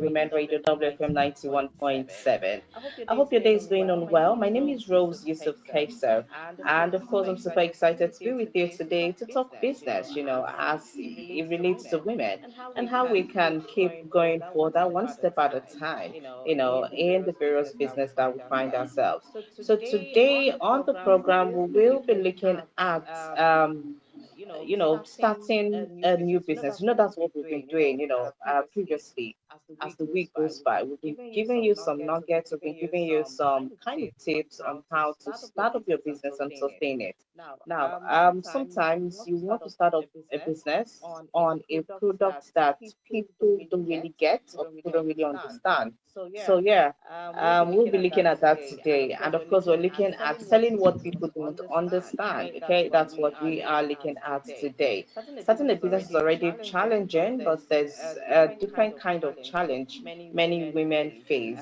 Women Radio WFM 91.7. I hope your day is going on well. My name is Rose Yusuf Kaiser, and of course, I'm super excited to be with you today to talk business, as it relates to women and how we can keep going further one step at a time, in the various business that we find ourselves. So today on the program, we will be looking at starting a new business. That's what we've been doing, previously. As the week goes by, we've been giving you some nuggets, we've been giving you some kind of tips on how to start up your business and sustain it. Now, sometimes you want to start up a business on a product that people don't really get or people don't really understand. So, yeah, we'll be looking at that today. And of course, we're looking at selling what people don't understand. Okay, that's what we are looking at today. Starting a business is already challenging, but there's a different kind of challenge many women face.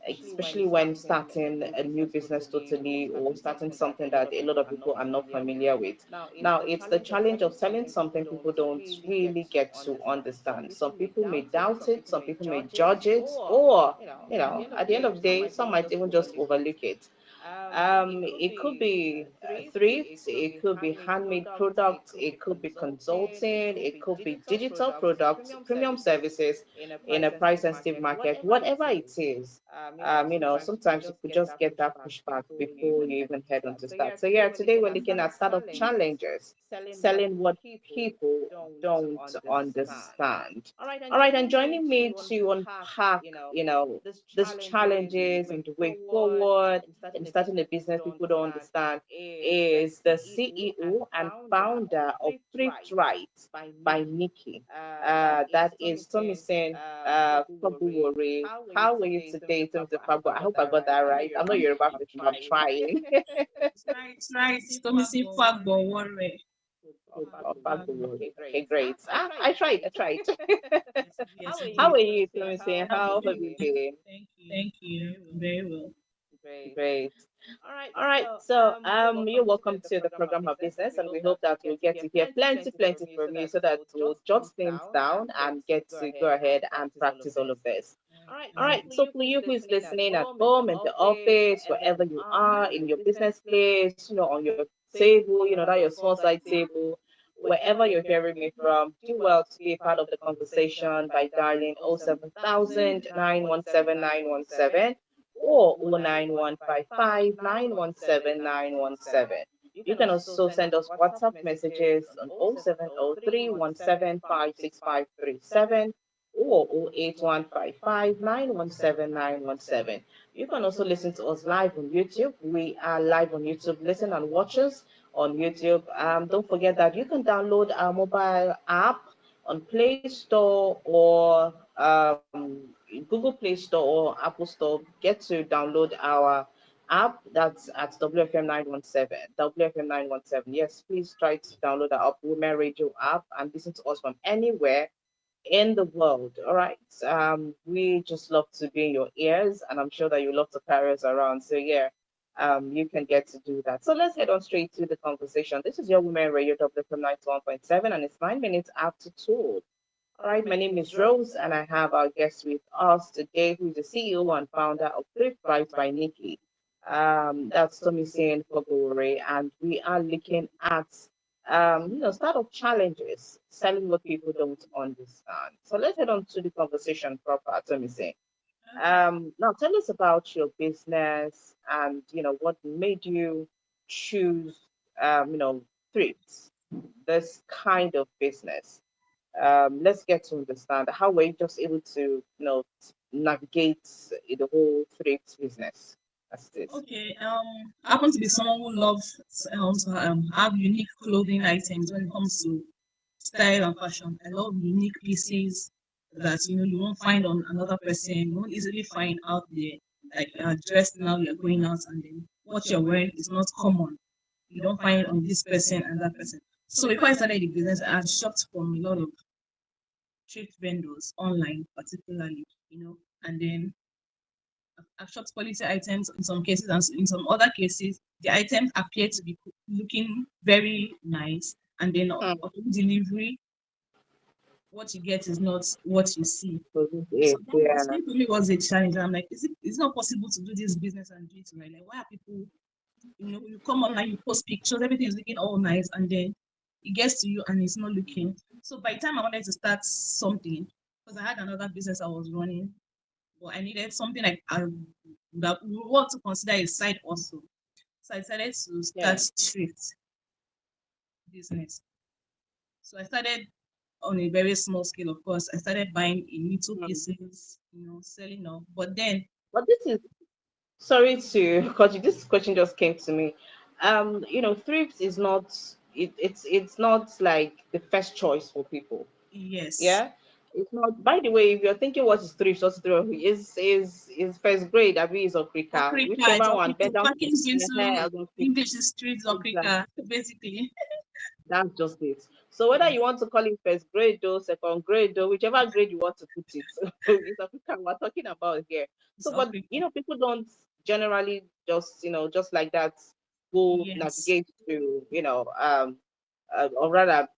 Especially when starting a new business totally or starting something that a lot of people are not familiar with. Now, it's the challenge of selling something people don't really get to understand. Some people may doubt it, some people may judge it, or, at the end of the day, some might even just overlook it. It could be thrifts, it could be handmade products, it could be consulting, it could be digital products, premium services in a price sensitive market, whatever it is. Sometimes you could just get that pushback before you even head on to start. So yeah, today we're looking at startup challenges, selling what people don't understand. All right, and joining me to unpack, these challenges and the way forward in starting a business people don't understand is the CEO and founder of Thrift Rights by Nikki. That is Tomisin Fabuwari. How are you today, Tomisin Fabu? I hope I got that right. I'm not Yoruba person, but I'm trying. It's right. Tomisi Fagbo Warre. Fabuwari. Okay, great. I tried. I tried. Yes, you How did. are you, Tomisin? How have you been? Thank you. Very well. Great. All right, so you're welcome to the program of business, and we hope that we'll get to hear plenty from you so that we'll jot things down and get to go ahead and practice all of this. All right, so for you who is listening at home, in the office, wherever you are, in your business place, on your table, that your small side table, wherever you're hearing me from, do well to be a part of the conversation by dialing 07000 or 09155 You can also send us WhatsApp messages on 0703175637 or 08155 You can also listen to us live on YouTube. We are live on YouTube. Listen and watch us on YouTube. Don't forget that you can download our mobile app on Play Store or Google Play Store or Apple Store. Get to download our app. That's at WFM 917. WFM 917. Yes, please try to download our Women Radio app and listen to us from anywhere in the world. All right. We just love to be in your ears, and I'm sure that you love to carry us around. So yeah, you can get to do that. So let's head on straight to the conversation. This is your Women Radio WFM 91.7, and it's 9 minutes after 2. All right, my name is Rose, and I have our guest with us today, who is the CEO and founder of Thrift Rights by Nikki. That's Tommy Sane Fogore, and we are looking at startup challenges, selling what people don't understand. So let's head on to the conversation proper, Tommy Sane. Okay. Now tell us about your business and what made you choose thrifts, this kind of business. Let's get to understand how were you just able to navigate the whole thrift business as it is. Okay. I happen to be someone who loves to have unique clothing items when it comes to style and fashion. I love unique pieces that you won't find on another person. You won't easily find out there. Like dressed now, you're going out, and then what you're wearing is not common. You don't find it on this person and that person. So before I started the business, I had shopped from a lot of thrift vendors online, particularly, and then I've shopped quality items in some cases, and in some other cases, the items appear to be looking very nice, and then Hmm. upon delivery, what you get is not what you see. So this So is that was yeah. it for me was a challenge. I'm like, is it not possible to do this business and do it right? Like, why are people, you come online, you post pictures, everything is looking all nice, and then it gets to you and it's not looking. So by the time I wanted to start something, because I had another business I was running, but I needed something like that we want to consider a side also. So I decided to Yeah. start street business. So I started on a very small scale, of course. I started buying in little Hmm. pieces, selling off. But then, But this is sorry to because this question just came to me. Thrift is not it's not like the first choice for people. yes, Yeah. It's not. By the way, if you're thinking what is thrift, what's thrift is first grade, I mean, is Africa, Okrika, it's whichever one. Then Okrika. down Packaged into Africa. English streets, Okrika, basically. That's just it. So whether Yes, you want to call it first grade though, second grade though, whichever grade you want to put it, it's African we're talking about here. it's So, but Okrika. people don't generally just like that go Yes, navigate to or rather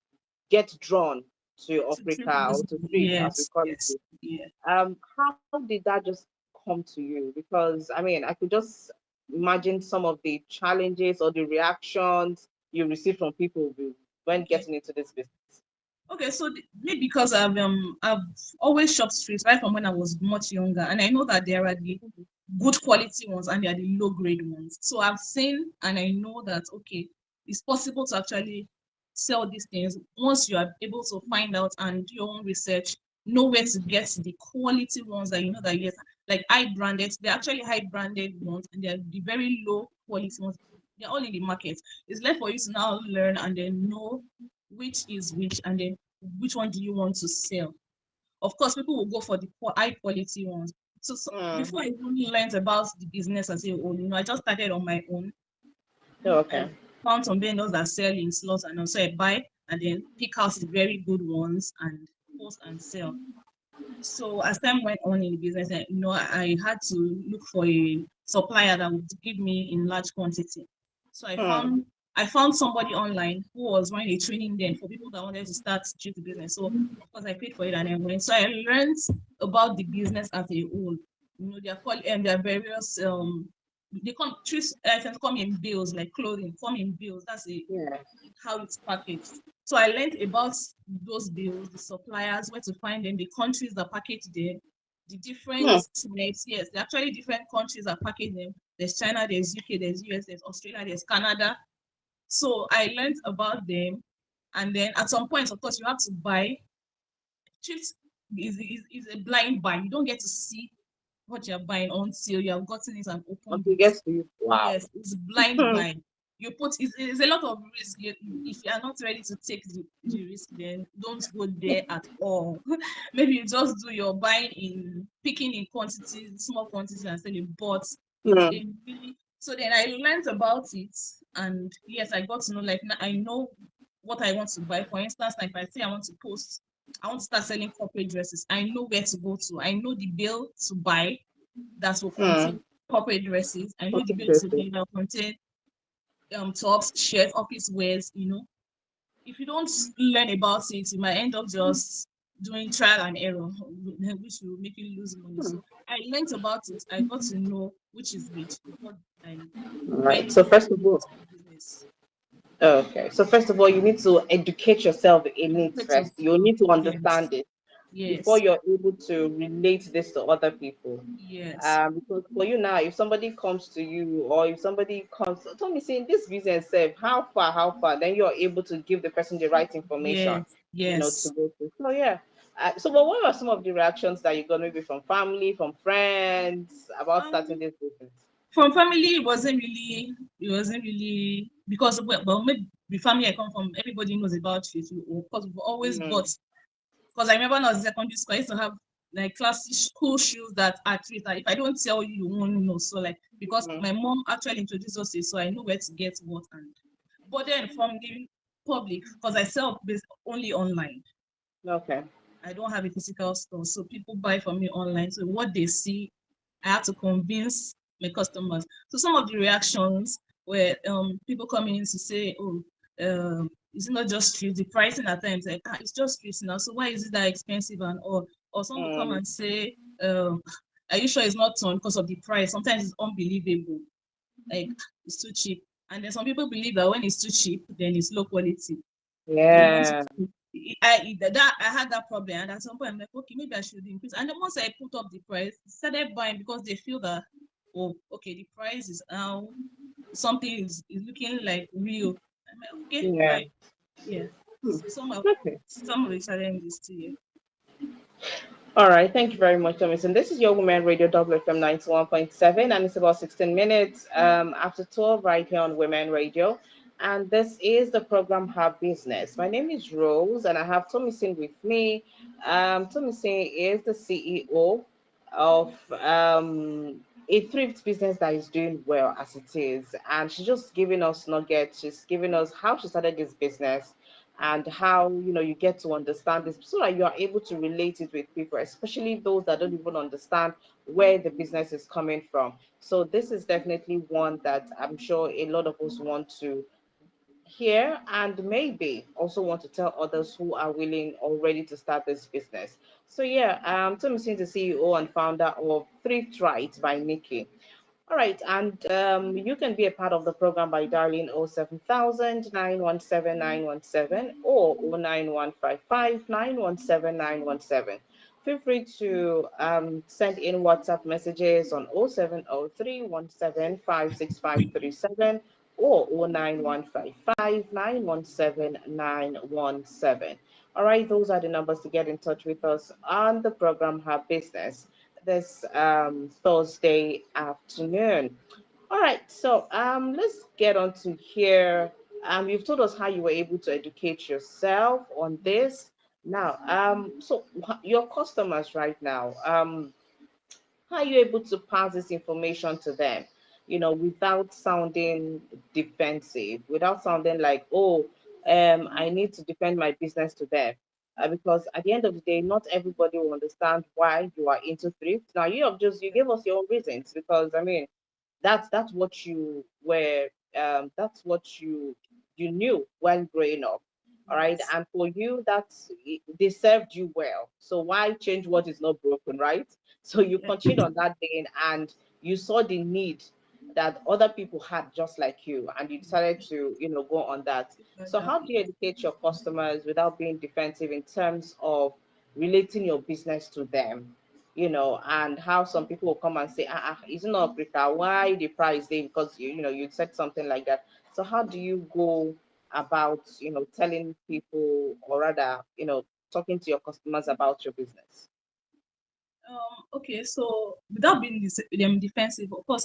get drawn to to treat Africa or business. to street as we Yes, call it. yes, yeah. How did that just come to you? Because I mean, I could just imagine some of the challenges or the reactions you receive from people when Okay. getting into this business. Okay, so maybe because I've always shopped streets right from when I was much younger, and I know that there are the good quality ones and there are the low grade ones. So I've seen and I know that okay, it's possible to actually sell these things once you are able to find out and do your own research, know where to get the quality ones that you know that yes, like high branded, they're actually high branded ones and they're the very low quality ones. They're all in the market. It's left for you to now learn and then know which is which and then which one do you want to sell. Of course, people will go for the high quality ones. So before I Mm. even learned about the business as a whole, I just started on my own. Oh, I okay. found some vendors that sell in slots and also I buy and then pick out the very good ones and post and sell. So as time went on in the business, I had to look for a supplier that would give me in large quantity. So Hmm. I found somebody online who was running a training then for people that wanted to start street business. So of course I paid for it and I went. So I learned about the business as a whole. And there are various they come treat items come in bills like clothing, come in bills. That's a Yeah. how it's packaged. So I learned about those bills, the suppliers, where to find them, the countries that package them, the different Hmm. types. Yes, there are actually different countries that package them. There's China, there's UK, there's US, there's Australia, there's Canada. So I learned about them. And then at some point, of course, you have to buy. Chips is a blind buy. You don't get to see what you're buying until you have gotten it and opened Until you it. get to you. Wow. Yes, it's blind Hmm. buy. It's a lot of risk. If you are not ready to take the risk, then don't go there at all. Maybe you just do your buying in picking in quantities, small quantities and selling, but it's Hmm. a really so then I learned about it and yes, I got to know like I know what I want to buy. For instance, like if I say I want to start selling corporate dresses, I know where to go to. I know the bill to buy that will Hmm. contain corporate dresses. I know the Okay, bill to perfect. buy that will contain tops, shirts, office wears. If you don't learn about it, you might end up just doing trial and error, which will make you lose money. Hmm. So I learned about it. I got to know which is which before I All right. went So first of fully all, into the business. okay. So first of all, you need to educate yourself in it Educate first. You yourself. need to Yes. understand it before Yes. you're able to relate this to other people. Yes. Because for you now, if somebody comes to you or if somebody comes, tell me, saying this business, self, how far, then you're able to give the person the right information, Yes. to Yes. go through. So yeah. So, but what are some of the reactions that you got maybe from family, from friends about starting Um, this business? from family, it wasn't really because well maybe the family I come from, everybody knows about it. Of course, we've always Mm, bought because I remember when I was in secondary school, I used to have like classic school shoes that are treat that if I don't tell you, you won't know. So like because mm, my mom actually introduced us to it, so I know where to get what and but then from the public, because I sell only online. okay. I don't have a physical store, so people buy from me online. So what they see, I have to convince my customers. So some of the reactions were people coming in to say, "Oh, It's not just street. The pricing at times, like, it's just streets now. So why is it that expensive and all? Or some will come Mm, and say, are you sure it's not on because of the price? Sometimes it's unbelievable. Like, it's too cheap. And then some people believe that when it's too cheap, then it's low quality. They want yeah. to. I had that problem, and at some point I'm like, okay, maybe I should increase. And then once I put up the price, started buying because they feel that, oh, okay, the price is now something is looking like real. I'm like, okay, Yeah. right, yeah. Hmm. So Okay. some of the challenges too. Yeah. All right. Thank you very much, Thomas. And this is your Women Radio WFM 91.7, and it's about 16 minutes after 12 right here on Women Radio. And this is the program Her Business. My name is Rose, and I have Thomasin with me. Thomasin is the CEO of a thrift business that is doing well as it is. And she's just giving us nuggets. She's giving us how she started this business and how you get to understand this so that you are able to relate it with people, especially those that don't even understand where the business is coming from. So this is definitely one that I'm sure a lot of us want to hear and maybe also want to tell others who are willing or ready to start this business. So yeah, Tom is the CEO and founder of Thrift Right by Nikki. All right, and you can be a part of the program by dialing 07000 or 09155 Feel free to send in WhatsApp messages on 0703 or 09155 All right, those are the numbers to get in touch with us on the program Her Business this Thursday afternoon. All right, so let's get on to here. You've told us how you were able to educate yourself on this. Now, your customers right now, how are you able to pass this information to them, without sounding defensive, without sounding like, oh, I need to defend my business to them? Because at the end of the day, not everybody will understand why you are into thrift. Now, you gave us your own reasons because I mean, that's what you were that's what you knew when growing up. All right, Yes. and for you they served you well, so why change what is not broken, right? So you Yeah. continued on that lane and you saw the need that other people had just like you, and you decided to go on that. So how do you educate your customers without being defensive in terms of relating your business to them? And how some people will come and say, it's not Africa, why the price there? Because you said something like that. So how do you go about, telling people, or rather, talking to your customers about your business? Okay, so without being defensive, of course,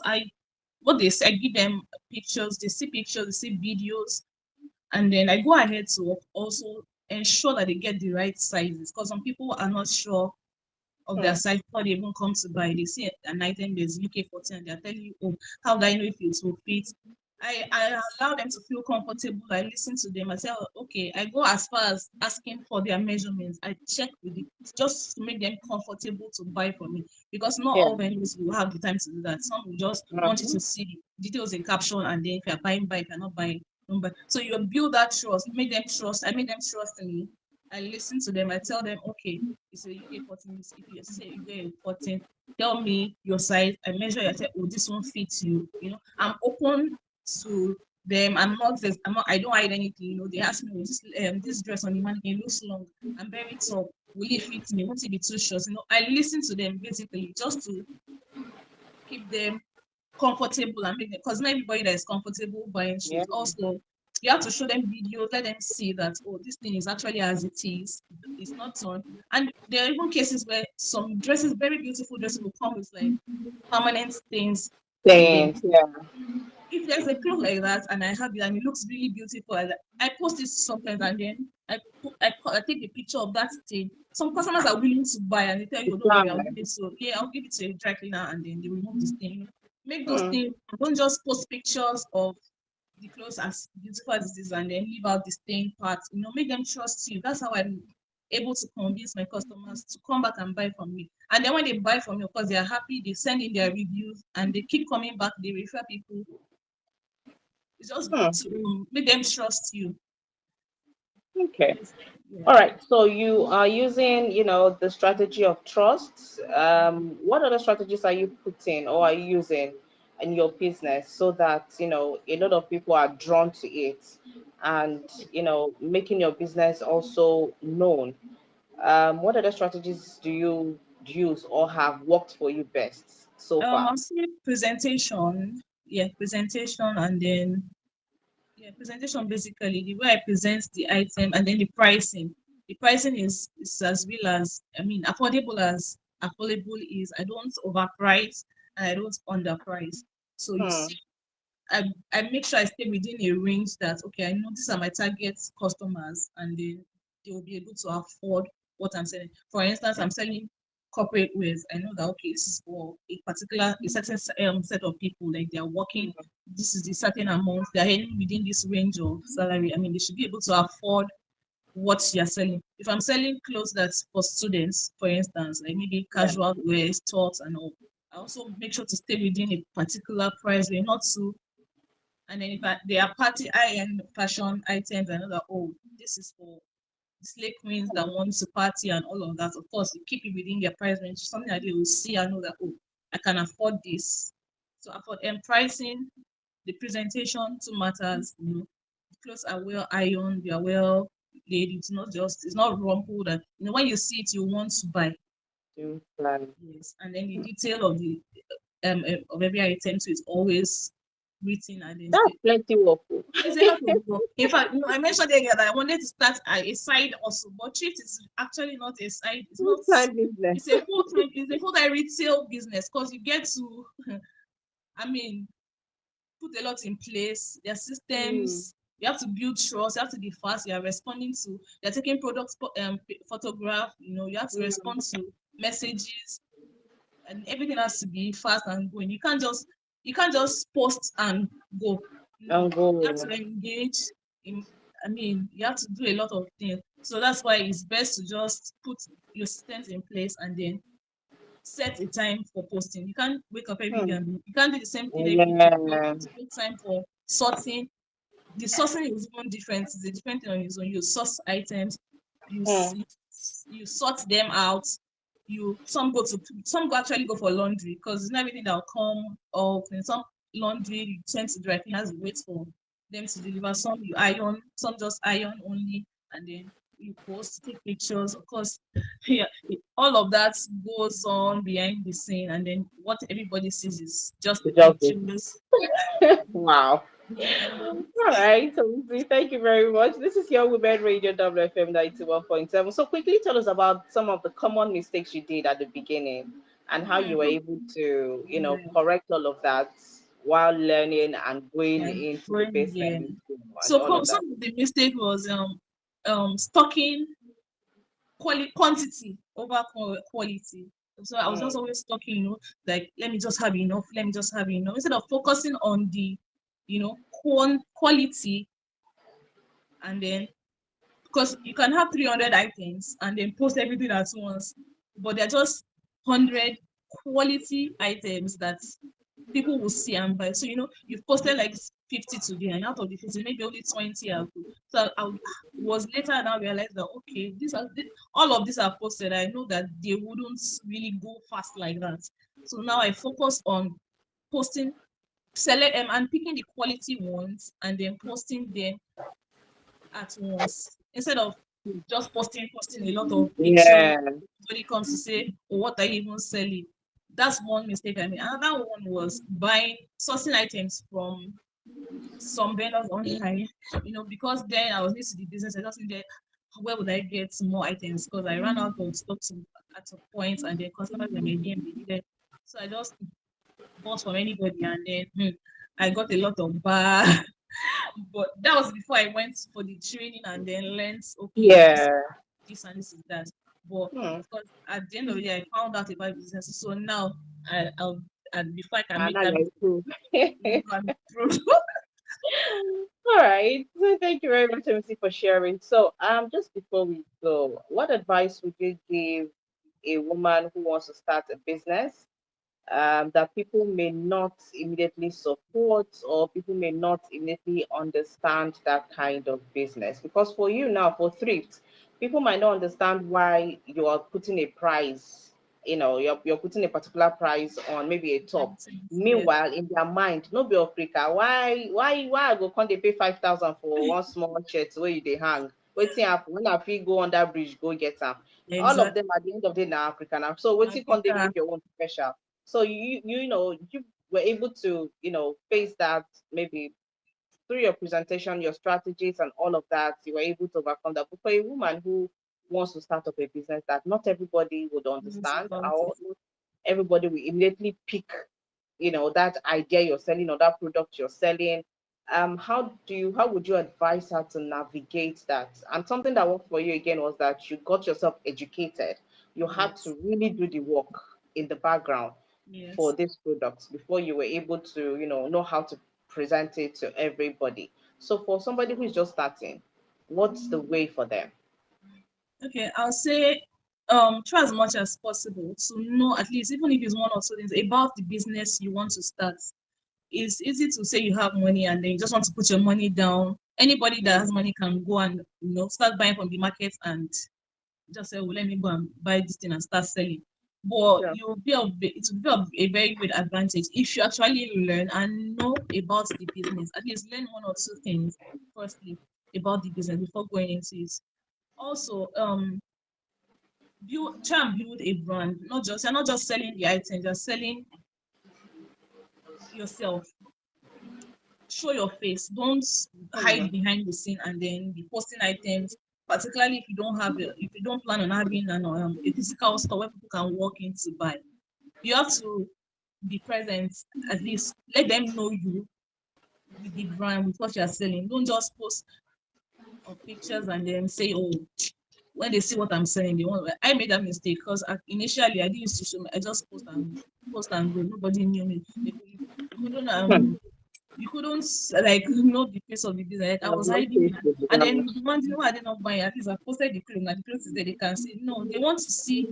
what they say, I give them pictures, they see videos, and then I go ahead to also ensure that they get the right sizes because some people are not sure of their Hmm. size before they even come to buy. They see an item there's UK 14 and they're telling you, oh, how do I know if it will fit? I allow them to feel comfortable. I listen to them. I say, oh, okay, I go as far as asking for their measurements. I check with it just to make them comfortable to buy from me because not Yeah. all vendors will have the time to do that. Some will just want you Mhm. to see details in caption and then if you're buying, buy. If you're not buying, don't buy. So you build that trust, make them trust. I make them trust in me. I listen to them. I tell them, okay, it's a UK 14. If you say you get a 14, tell me your size. I measure. I say, oh, this one fits you. I'm open to them. I don't hide anything. They ask me, oh, this dress on the mannequin looks long. I'm very tall. Will it fit me? Won't it be too short? I listen to them basically just to keep them comfortable and make them, because not everybody that is comfortable buying Yeah. shoes. Also, you have to show them videos, let them see that, oh, this thing is actually as it is. It's not torn. And there are even cases where some dresses, very beautiful dresses, will come with like permanent stains on them. Thanks. Yeah. If there's a cloth like that and I have it and it looks really beautiful, I post it sometimes and then I take a picture of that stain. Some customers are willing to buy and they tell you, oh, don't worry, I'll give Fine. it to yeah, I'll give it to a dry cleaner and then they remove the stain. Make those Hmm. things. Don't just post pictures of the clothes as beautiful as it is and then leave out the stain part. Make them trust you. That's how I'm able to convince my customers to come back and buy from me. And then when they buy from me, of course, they are happy. They send in their reviews and they keep coming back. They refer people. It's just good Hmm. to make them trust you. Okay. Yes. Yeah. All right. So you are using, the strategy of trust. What other strategies are you putting or are you using in your business so that, a lot of people are drawn to it and, making your business also known? What other strategies do you use or have worked for you best so far? I'll say presentation. Yeah, presentation, and then yeah, presentation basically the way I present the item, and then the pricing. The pricing is as well as, I mean, affordable as affordable is. I don't overprice and I don't underprice. So Hmm. it's I make sure I stay within a range that, okay, I know these are my target customers, and they will be able to afford what I'm selling. For instance, I'm selling corporate wares. I know that, okay, this is for a certain set of people, like they're working. This is the certain amount they're earning within this range of salary. I mean, they should be able to afford what you're selling. If I'm selling clothes that's for students, for instance, like maybe Yeah. casual wear, sports, and all, I also make sure to stay within a particular price range, not too. And then if they are party high-end fashion items, I know that, oh, this is for slay queens that want to party and all of that. Of course, you keep it within their price range. Something that they will see and know that, oh, I can afford this. So afford and pricing, the presentation too matters. The clothes are well ironed, they are well laid. It's not rumpled. And when you see it, you want to buy. Do plan. Yes, and then the detail of the of every item, so it's always written, and then That's plenty work. Oh. it's a lot of work. In fact, I mentioned earlier that I wanted to start a side also, but thrift is actually not a side. It's not. Full-time business. It's a full time. It's a full time retail business because you get to. I mean, put a lot in place. Their Hmm. systems. You have to build trust. You have to be fast. You are responding to. You're taking products, photograph. You have to Hmm. respond to messages, and everything has to be fast and going. You can't just post and go. No, And go. you have to engage. In, I mean, you have to do a lot of things. So that's why it's best to just put your systems in place and then set a time for posting. You can't wake up every day Hmm. and you can't do the same thing every day. You Yeah. have to make time for sorting. The sourcing is even different. It's a different thing on its own. You source items, you Hmm. you sort them out. Some go actually go for laundry because it's not everything that will come off. And some laundry you tend to dry cleaners, you wait for them to deliver. Some you iron, some just iron only, and then you post, take pictures. Of course, yeah, all of that goes on behind the scene, and then what everybody sees is just the The job is. pictures. Wow. And then All right, so thank you very much. This is your Women Radio WFM 91.7. So quickly tell us about some of the common mistakes you did at the beginning and how you were hmm, able to, yeah. correct all of that while learning and going Yeah, into the brain, business, yeah. and So all of that. some of the mistake was stocking quantity over quality. So I was just Mm, always stocking, like let me just have enough, let me just have enough, instead of focusing on the quality, and then because you can have 300 items and then post everything at once, but they're just 100 quality items that people will see and buy. So you've posted like 50 today, and out of the 50, maybe only 20 are good. So was later now realized that, okay, all of these are posted. I know that they wouldn't really go fast like that. So now I focus on posting, select them, and picking the quality ones and then posting them at once instead of just posting a lot of pictures. yeah. Somebody comes to say, oh, what are you even selling? That's one mistake I made. Another one was sourcing items from some vendors online. Because then I was new to the business, I just needed, where would I get more items? Because I ran out of stock at a point, and then customers in my DM they needed. So I just bought from anybody, and then I got a lot of bar. But that was before I went for the training and then learned, okay, Yeah. this and this is that. But Hmm. of course, at the end of the day, I found out about business. So now, I'll and before I can And make now that you're mistake, improved. I'm improved. All right. So thank you very much, MC, for sharing. So, just before we go, what advice would you give a woman who wants to start a business? that people may not immediately support, or people may not immediately understand that kind of business. Because for you now, for thrift, people might not understand why you are putting a price, you're putting a particular price on maybe a top. Items. Yeah. Meanwhile, in their mind, no be Africa, why I go come they pay 5,000 for one small shirt where you they hang? Waiting happen when I feel go on that bridge, go get them. All of them Exactly. at the end of the day now African. So waiting can they Africa. make your own special? So you were able to face that maybe through your presentation, your strategies, and all of that. You were able to overcome that. But for a woman who wants to start up a business that not everybody would Knows understand, about or it. not everybody will immediately pick that idea you're selling or that product you're selling. How would you advise her to navigate that? And something that worked for you again was that you got yourself educated. You had Yes. to really do the work in the background for Yes. these products before you were able to know how to present it to everybody. So for somebody who is just starting, what's the way for them? Okay, I'll say try as much as possible to know at least, even if it's one or two things about the business you want to start. It's easy to say you have money and then you just want to put your money down. Anybody that has money can go and start buying from the market and just say, well, let me go and buy this thing and start selling. But Yeah. it will be of a very great advantage if you actually learn and know about the business. At least learn one or two things firstly about the business before going into it. Also, try and build a brand. You're not just selling the items, you're selling yourself. Show your face. Don't Hmm. hide behind the scene and then be posting items. Particularly if you don't plan on having a physical store where people can walk in to buy, you have to be present. At least let them know you with the brand, with what you're selling. Don't just post pictures and then say, oh, when they see what I'm selling, they want. I made that mistake because initially I didn't used to show me. I just post and go. Nobody knew me. You couldn't you couldn't like know the face of the business. Like I was No hiding face behind. to the And ground. then the ones why I did not buy, at least I posted the clothes. Now the clothes is there. They can see. No, they want to see.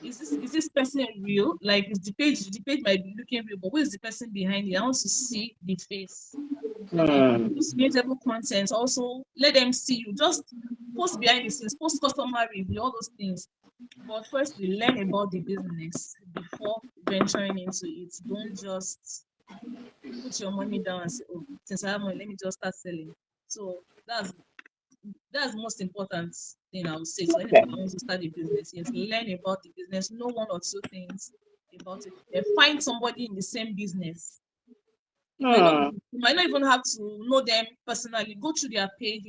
Is this person real? Like is the page might be looking real, but who is the person behind it? I want to see the face. Hmm. Use relatable content. Also, let them see you. Just post behind the scenes, post customer review, all those things. But first, we learn about the business before venturing into it. Don't just put your money down and say, "Oh, since I have money, let me just start selling." So that's the most important thing I would say to anybody Okay. that wants to start a business. Yes, learn about the business, know one or two things about it, and find somebody in the same business. Hmm. You might not even have to know them personally. Go through their page,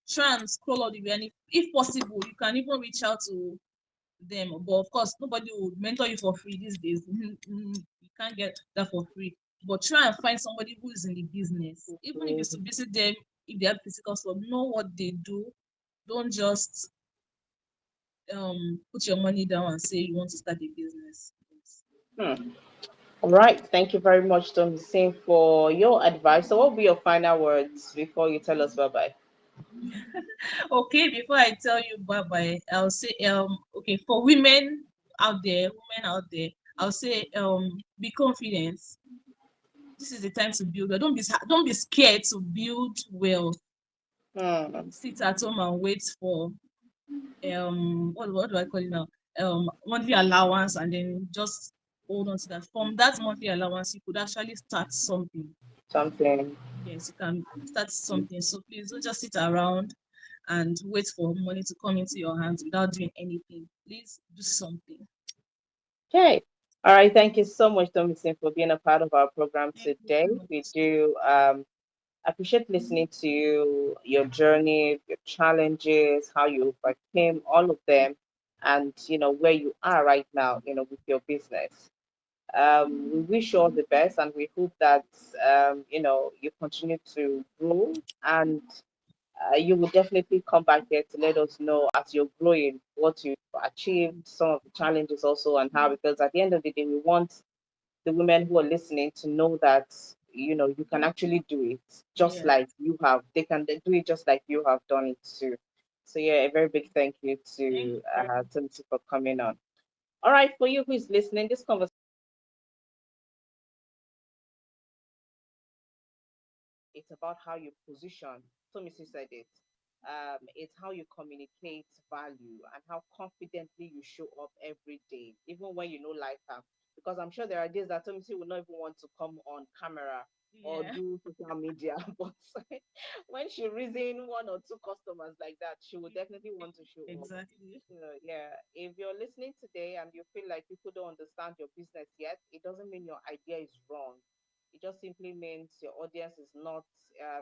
try and scroll all the way. And if possible, you can even reach out to them. But of course, nobody would mentor you for free these days. You can't get that for free. But try and find somebody who is in the business. Even if it's to visit them, if they have physical stuff, know what they do. Don't just put your money down and say you want to start a business. Hmm. All right. Thank you very much, Tom Hussein, for your advice. So, what will be your final words before you tell us bye bye? Okay, before I tell you bye bye, I'll say okay, for women out there, I'll say be confident. This is the time to build. Don't be scared to build wealth. Hmm. Don't sit at home and wait for what do I call it now? Monthly allowance and then just hold on to that. From that monthly allowance, you could actually start something. Something. Yes, you can start something. So please don't just sit around and wait for money to come into your hands without doing anything. Please do something. Okay. All right. Thank you so much, Tom Hussein, for being a part of our program Thank you today. so We much. do appreciate listening to you, your journey, your challenges, how you overcame all of them, and where you are right now, with your business. We wish you all the best, and we hope that you continue to grow, and you will definitely come back here to let us know as you're growing what you've achieved, some of the challenges also, and how. Because at the end of the day, we want the women who are listening to know that you can actually do it just Yes. like you have. They can do it just like you have done it too. So yeah, a very big thank you Thank to you very much. Timothy for coming on. All right, for you who is listening, this conversation it's about how you position. So Missy said it. It's how you communicate value and how confidently you show up every day, even when you know life have. Because I'm sure there are days that Tomisi will not even want to come on camera or Yeah. do social media, but when she reason one or two customers like that, she will definitely want to show up. Exactly. So, yeah, if you're listening today and you feel like people don't understand your business yet, it doesn't mean your idea is wrong. It just simply means your audience is not,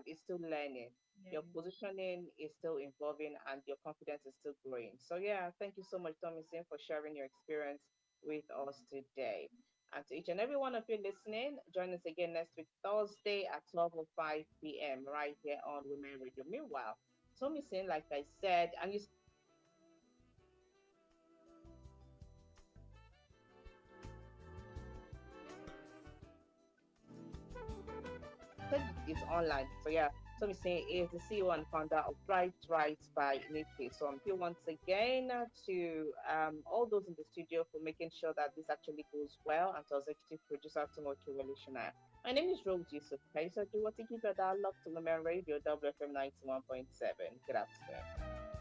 is still learning. Your Yeah. positioning is still evolving and your confidence is still growing. So, yeah, thank you so much, Thomasin, for sharing your experience with us today. And to each and every one of you listening, join us again next week, Thursday at 12:05 p.m. right here on Women Radio. Meanwhile, Thomasin, like I said, and you said it's online. So, yeah, so we say is the CEO and founder of Thrive Right by Nikki. So thank you once again to all those in the studio for making sure that this actually goes well, and to executive producer Tomoki Revolutionary. My name is Rose Yusuf. Okay, so do what to keep your dialogue to Women Radio WFM 91.7. Good afternoon.